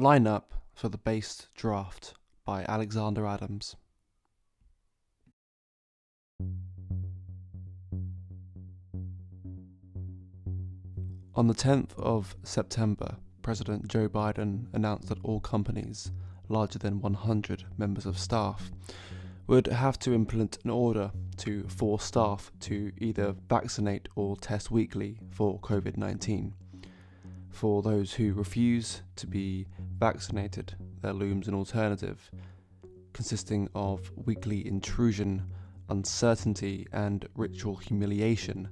Line up for the based draft by Alexander Adams. On the 10th of September, President Joe Biden announced that all companies larger than 100 members of staff would have to implement an order to force staff to either vaccinate or test weekly for COVID-19. For those who refuse to be vaccinated, there looms an alternative consisting of weekly intrusion, uncertainty, and ritual humiliation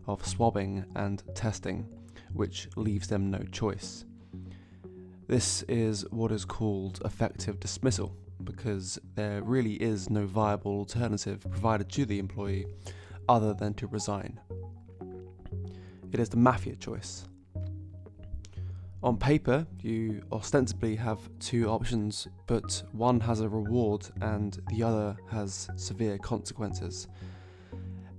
of swabbing and testing, which leaves them no choice. This is what is called effective dismissal, because there really is no viable alternative provided to the employee other than to resign. It is the mafia choice. On paper, you ostensibly have two options, but one has a reward and the other has severe consequences.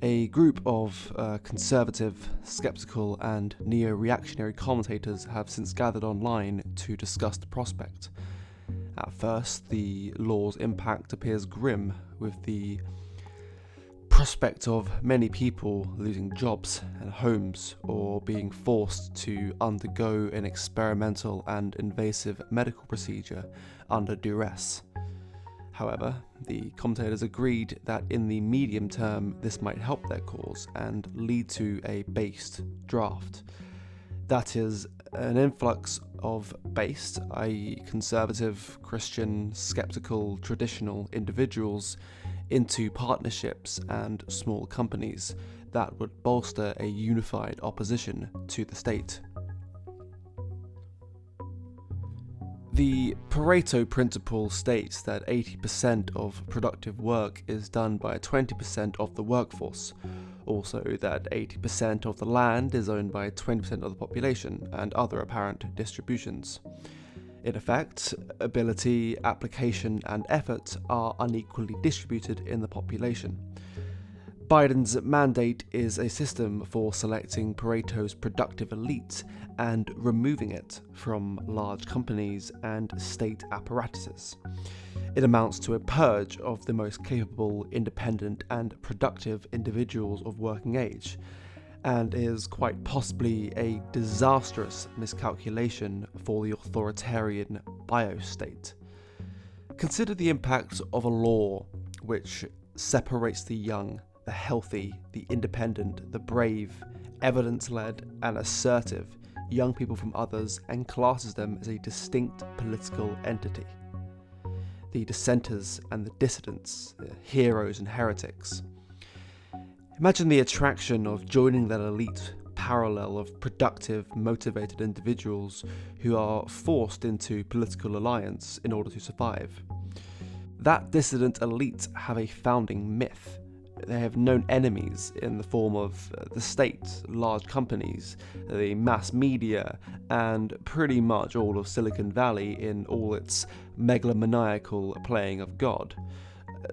A group of conservative, skeptical, and neo-reactionary commentators have since gathered online to discuss the prospect. At first, the law's impact appears grim, with the prospect of many people losing jobs and homes or being forced to undergo an experimental and invasive medical procedure under duress. However, the commentators agreed that in the medium term this might help their cause and lead to a based draft. That is, an influx of based, i.e. conservative, Christian, skeptical, traditional individuals into partnerships and small companies that would bolster a unified opposition to the state. The Pareto principle states that 80% of productive work is done by 20% of the workforce, also that 80% of the land is owned by 20% of the population, and other apparent distributions. In effect, ability, application, and effort are unequally distributed in the population. Biden's mandate is a system for selecting Pareto's productive elite and removing it from large companies and state apparatuses. It amounts to a purge of the most capable, independent, and productive individuals of working age, and is quite possibly a disastrous miscalculation for the authoritarian biostate. Consider the impact of a law which separates the young, the healthy, the independent, the brave, evidence-led, and assertive young people from others and classes them as a distinct political entity. The dissenters and the dissidents, the heroes and heretics. Imagine the attraction of joining that elite parallel of productive, motivated individuals who are forced into political alliance in order to survive. That dissident elite have a founding myth. They have known enemies in the form of the state, large companies, the mass media, and pretty much all of Silicon Valley in all its megalomaniacal playing of God.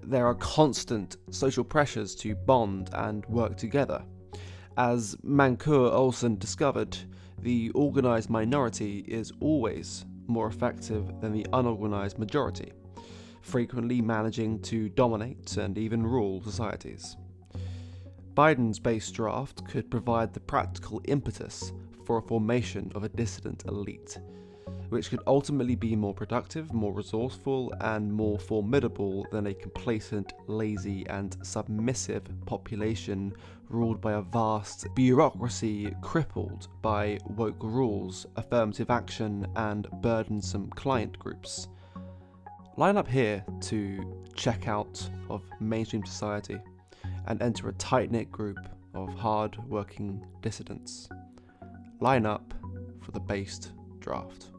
There are constant social pressures to bond and work together. As Mancur Olson discovered, the organised minority is always more effective than the unorganised majority, frequently managing to dominate and even rule societies. Biden's base draft could provide the practical impetus for a formation of a dissident elite, which could ultimately be more productive, more resourceful, and more formidable than a complacent, lazy, and submissive population ruled by a vast bureaucracy crippled by woke rules, affirmative action, and burdensome client groups. Line up here to check out of mainstream society and enter a tight-knit group of hard-working dissidents. Line up for the based draft.